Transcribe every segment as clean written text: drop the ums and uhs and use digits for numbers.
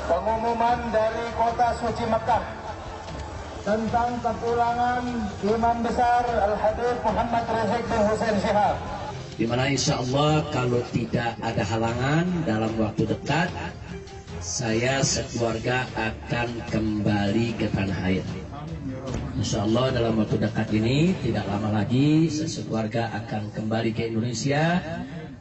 pengumuman dari Kota Suci Mekah tentang kepulangan Imam Besar Al-Habib Muhammad Rizik bin Hussein Syihab. Di mana insya Allah kalau tidak ada halangan dalam waktu dekat, saya sekeluarga akan kembali ke tanah air. Insya Allah dalam waktu dekat ini, tidak lama lagi, saya sekeluarga akan kembali ke Indonesia,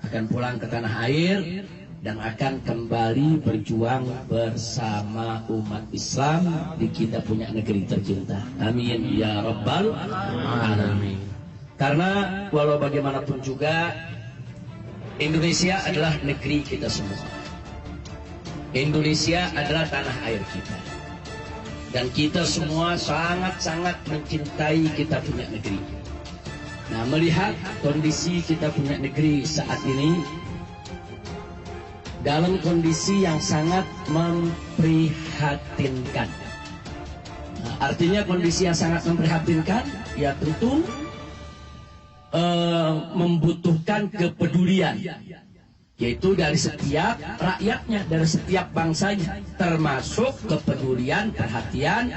akan pulang ke tanah air, dan akan kembali berjuang bersama umat Islam di kita punya negeri tercinta. Amin ya Rabbal Alamin. Karena walau bagaimanapun juga Indonesia adalah negeri kita semua. Indonesia adalah tanah air kita. Dan kita semua sangat-sangat mencintai kita punya negeri. Nah, melihat kondisi kita punya negeri saat ini dalam kondisi yang sangat memprihatinkan. Nah, artinya kondisi yang sangat memprihatinkan, ya tentu membutuhkan kepedulian, yaitu dari setiap rakyatnya, dari setiap bangsanya, termasuk kepedulian, perhatian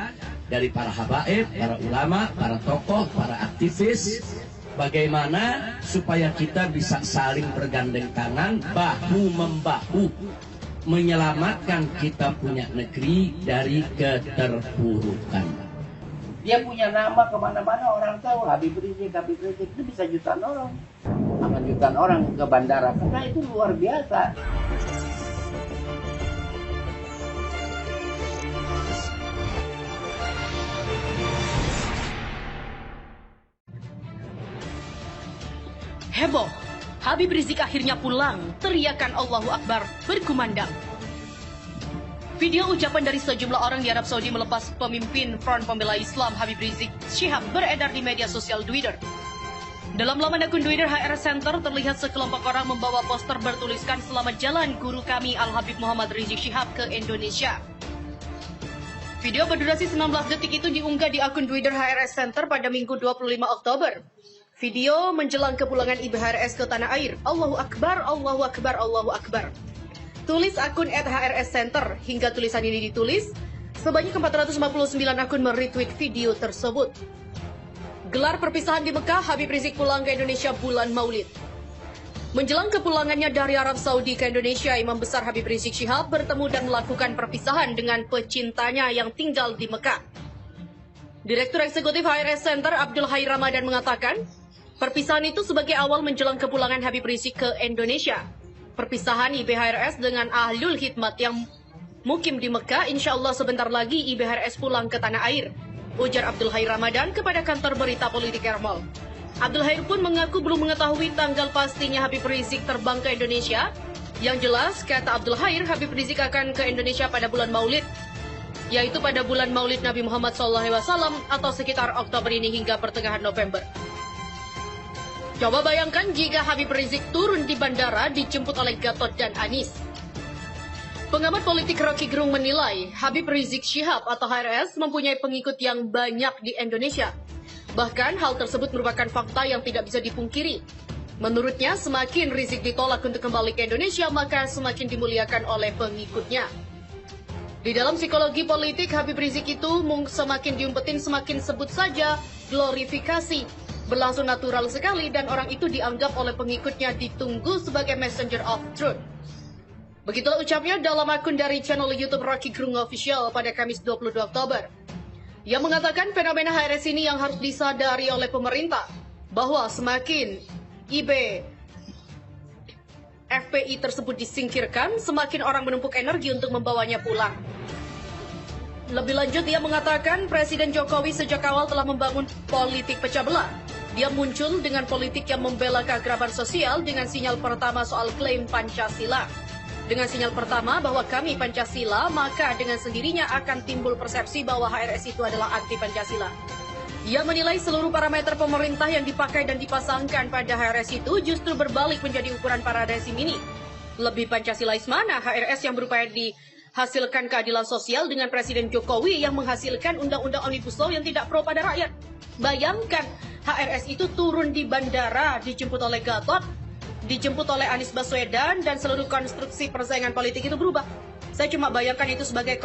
dari para habaib, para ulama, para tokoh, para aktivis. Bagaimana supaya kita bisa saling bergandeng tangan, bahu-membahu, menyelamatkan kita punya negeri dari keterpurukan. Dia punya nama kemana-mana, orang tahu Habib Rizik itu bisa jutaan orang. Akan jutaan orang ke bandara, karena itu luar biasa. Heboh, Habib Rizik akhirnya pulang, teriakan Allahu Akbar berkumandang. Video ucapan dari sejumlah orang di Arab Saudi melepas pemimpin Front Pembela Islam Habib Rizik Syihab beredar di media sosial Twitter. Dalam laman akun Twitter HRS Center terlihat sekelompok orang membawa poster bertuliskan "Selamat jalan guru kami Al-Habib Muhammad Rizik Syihab ke Indonesia". Video berdurasi 19 detik itu diunggah di akun Twitter HRS Center pada Minggu 25 Oktober. Video menjelang kepulangan IBHRS ke tanah air. Allahu Akbar, Allahu Akbar, Allahu Akbar. Tulis akun @HRS Center. Hingga tulisan ini ditulis, sebanyak 459 akun meretweet video tersebut. Gelar perpisahan di Mekah, Habib Rizik pulang ke Indonesia bulan Maulid. Menjelang kepulangannya dari Arab Saudi ke Indonesia, Imam Besar Habib Rizik Syihab bertemu dan melakukan perpisahan dengan pecintanya yang tinggal di Mekah. Direktur Eksekutif HRS Center Abdul Hai Ramadan mengatakan, perpisahan itu sebagai awal menjelang kepulangan Habib Rizik ke Indonesia. Perpisahan IBHRS dengan Ahlul Hikmat yang mukim di Mekah, insya Allah sebentar lagi IBHRS pulang ke tanah air, ujar Abdul Hai Ramadan kepada kantor berita politik Ermol. Abdul Hai pun mengaku belum mengetahui tanggal pastinya Habib Rizik terbang ke Indonesia. Yang jelas, kata Abdul Hai, Habib Rizik akan ke Indonesia pada bulan Maulid, yaitu pada bulan Maulid Nabi Muhammad SAW atau sekitar Oktober ini hingga pertengahan November. Coba bayangkan jika Habib Rizik turun di bandara dijemput oleh Gatot dan Anies. Pengamat politik Rocky Gerung menilai Habib Rizik Syihab atau HRS mempunyai pengikut yang banyak di Indonesia. Bahkan hal tersebut merupakan fakta yang tidak bisa dipungkiri. Menurutnya, semakin Rizik ditolak untuk kembali ke Indonesia, maka semakin dimuliakan oleh pengikutnya. Di dalam psikologi politik, Habib Rizik itu semakin diumpetin, semakin sebut saja glorifikasi. Berlangsung natural sekali dan orang itu dianggap oleh pengikutnya ditunggu sebagai messenger of truth. Begitulah ucapnya dalam akun dari channel YouTube Rocky Gerung Official pada Kamis 22 Oktober. Ia mengatakan fenomena HRS ini yang harus disadari oleh pemerintah, bahwa semakin FPI tersebut disingkirkan, semakin orang menumpuk energi untuk membawanya pulang. Lebih lanjut, ia mengatakan Presiden Jokowi sejak awal telah membangun politik pecah belah. Dia muncul dengan politik yang membela keakraban sosial dengan sinyal pertama soal klaim Pancasila. Dengan sinyal pertama bahwa kami Pancasila, maka dengan sendirinya akan timbul persepsi bahwa HRS itu adalah anti Pancasila. Ia menilai seluruh parameter pemerintah yang dipakai dan dipasangkan pada HRS itu justru berbalik menjadi ukuran para rezim ini. Lebih Pancasilais mana HRS yang berupaya dihasilkan keadilan sosial dengan Presiden Jokowi yang menghasilkan undang-undang Omnibus Law yang tidak pro pada rakyat. Bayangkan, HRS itu turun di bandara, dijemput oleh Gatot, dijemput oleh Anies Baswedan, dan seluruh konstruksi persaingan politik itu berubah. Saya cuma bayangkan itu sebagai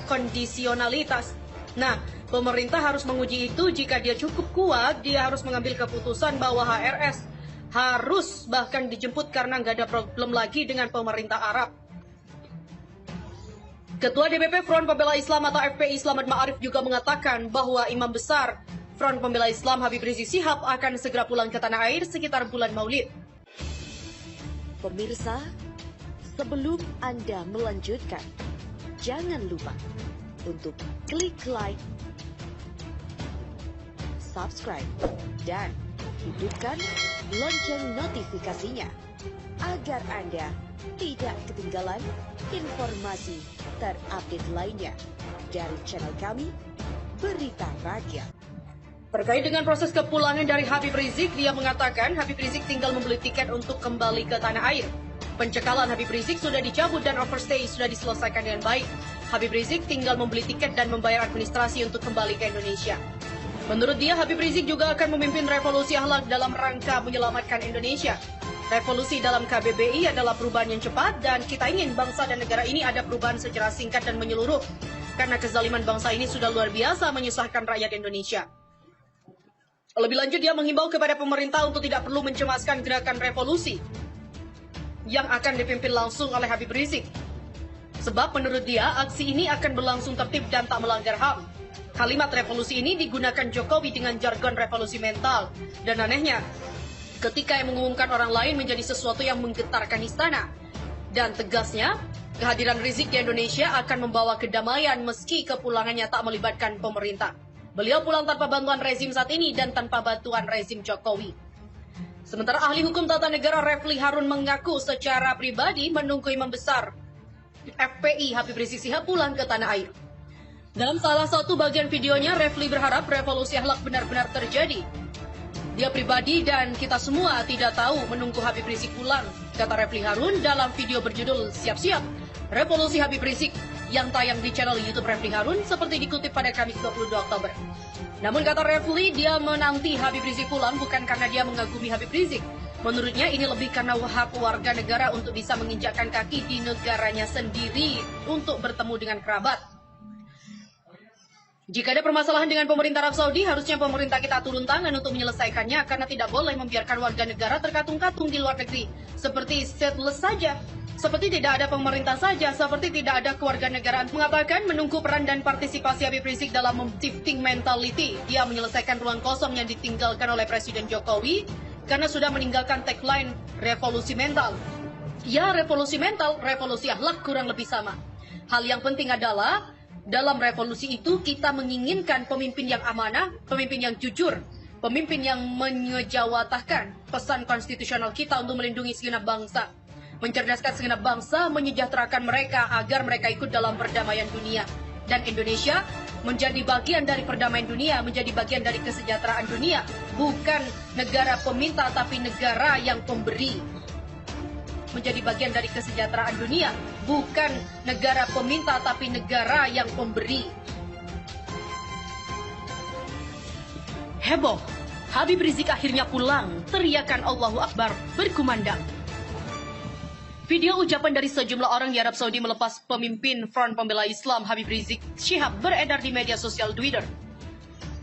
kondisionalitas. Nah, pemerintah harus menguji itu. Jika dia cukup kuat, dia harus mengambil keputusan bahwa HRS harus bahkan dijemput karena nggak ada problem lagi dengan pemerintah Arab. Ketua DPP Front Pembela Islam atau FPI Slamet Ma'arif juga mengatakan bahwa Imam Besar Front Pembela Islam Habib Rizik Syihab akan segera pulang ke tanah air sekitar bulan Maulid. Pemirsa, sebelum Anda melanjutkan, jangan lupa untuk klik like, subscribe, dan hidupkan lonceng notifikasinya agar Anda tidak ketinggalan informasi terupdate lainnya dari channel kami, Berita Rakyat. Terkait dengan proses kepulangan dari Habib Rizik, dia mengatakan Habib Rizik tinggal membeli tiket untuk kembali ke tanah air. Pencekalan Habib Rizik sudah dicabut dan overstay sudah diselesaikan dengan baik. Habib Rizik tinggal membeli tiket dan membayar administrasi untuk kembali ke Indonesia. Menurut dia, Habib Rizik juga akan memimpin revolusi akhlak dalam rangka menyelamatkan Indonesia. Revolusi dalam KBBI adalah perubahan yang cepat dan kita ingin bangsa dan negara ini ada perubahan secara singkat dan menyeluruh. Karena kezaliman bangsa ini sudah luar biasa menyusahkan rakyat Indonesia. Lebih lanjut, dia menghimbau kepada pemerintah untuk tidak perlu mencemaskan gerakan revolusi yang akan dipimpin langsung oleh Habib Rizik. Sebab menurut dia, aksi ini akan berlangsung tertib dan tak melanggar HAM. Kalimat revolusi ini digunakan Jokowi dengan jargon revolusi mental. Dan anehnya, ketika yang mengumumkan orang lain menjadi sesuatu yang menggetarkan istana. Dan tegasnya, kehadiran Rizik di Indonesia akan membawa kedamaian meski kepulangannya tak melibatkan pemerintah. Beliau pulang tanpa bantuan rezim saat ini dan tanpa bantuan rezim Jokowi. Sementara ahli hukum tata negara Refli Harun mengaku secara pribadi menunggu Imam Besar FPI Habib Rizik Syihab pulang ke tanah air. Dalam salah satu bagian videonya, Refli berharap revolusi akhlak benar-benar terjadi. Dia pribadi dan kita semua tidak tahu menunggu Habib Rizik pulang, kata Refli Harun dalam video berjudul Siap-siap Revolusi Habib Rizik yang tayang di channel YouTube Refli Harun seperti dikutip pada Kamis 22 Oktober. Namun kata Refli, dia menanti Habib Rizik pulang bukan karena dia mengagumi Habib Rizik. Menurutnya ini lebih karena hak warga negara untuk bisa menginjakkan kaki di negaranya sendiri untuk bertemu dengan kerabat. Jika ada permasalahan dengan pemerintah Arab Saudi, harusnya pemerintah kita turun tangan untuk menyelesaikannya karena tidak boleh membiarkan warga negara terkatung-katung di luar negeri. Seperti stateless saja. Seperti tidak ada pemerintah saja, seperti tidak ada kewarganegaraan. Mengatakan menunggu peran dan partisipasi Habib Rizik dalam shifting mentality. Dia menyelesaikan ruang kosong yang ditinggalkan oleh Presiden Jokowi karena sudah meninggalkan tagline revolusi mental. Ya, revolusi mental, revolusi akhlak kurang lebih sama. Hal yang penting adalah dalam revolusi itu kita menginginkan pemimpin yang amanah, pemimpin yang jujur, pemimpin yang menyejawatahkan pesan konstitusional kita untuk melindungi segenap bangsa. Mencerdaskan segenap bangsa, menyejahterakan mereka agar mereka ikut dalam perdamaian dunia. Dan Indonesia menjadi bagian dari perdamaian dunia, menjadi bagian dari kesejahteraan dunia. Bukan negara peminta, tapi negara yang pemberi. Menjadi bagian dari kesejahteraan dunia. Bukan negara peminta, tapi negara yang pemberi. Heboh, Habib Rizik akhirnya pulang, teriakan Allahu Akbar berkumandang. Video ucapan dari sejumlah orang di Arab Saudi melepas pemimpin Front Pembela Islam Habib Rizik Syihab beredar di media sosial Twitter.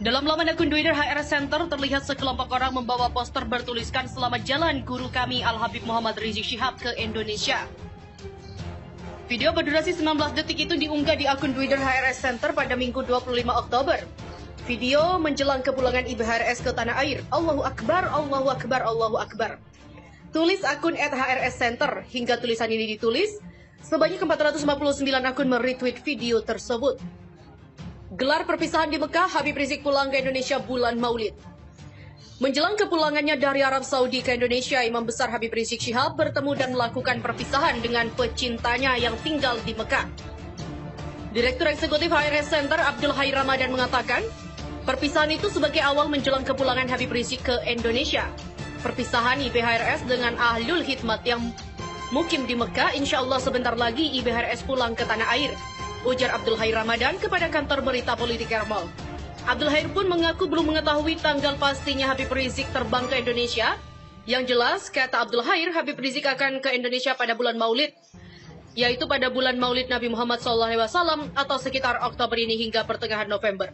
Dalam laman akun Twitter HRS Center terlihat sekelompok orang membawa poster bertuliskan "Selamat jalan guru kami Al-Habib Muhammad Rizik Syihab ke Indonesia". Video berdurasi 19 detik itu diunggah di akun Twitter HRS Center pada Minggu 25 Oktober. Video menjelang kepulangan IBHRS ke tanah air. Allahu Akbar, Allahu Akbar, Allahu Akbar. Tulis akun @HRS Center. Hingga tulisan ini ditulis, sebanyak 459 akun meretweet video tersebut. Gelar perpisahan di Mekah, Habib Rizik pulang ke Indonesia bulan Maulid. Menjelang kepulangannya dari Arab Saudi ke Indonesia, Imam Besar Habib Rizik Syihab bertemu dan melakukan perpisahan dengan pecintanya yang tinggal di Mekah. Direktur Eksekutif HRS Center Abdul Hai Ramadan mengatakan, perpisahan itu sebagai awal menjelang kepulangan Habib Rizik ke Indonesia. Perpisahan IBHRS dengan Ahlul Hikmat yang mukim di Mekah, insya Allah sebentar lagi IBHRS pulang ke tanah air, ujar Abdul Hai Ramadan kepada kantor berita politik Ermal. Abdul Hai pun mengaku belum mengetahui tanggal pastinya Habib Rizik terbang ke Indonesia. Yang jelas, kata Abdul Hai, Habib Rizik akan ke Indonesia pada bulan Maulid. yaitu pada bulan Maulid Nabi Muhammad SAW atau sekitar Oktober ini hingga pertengahan November.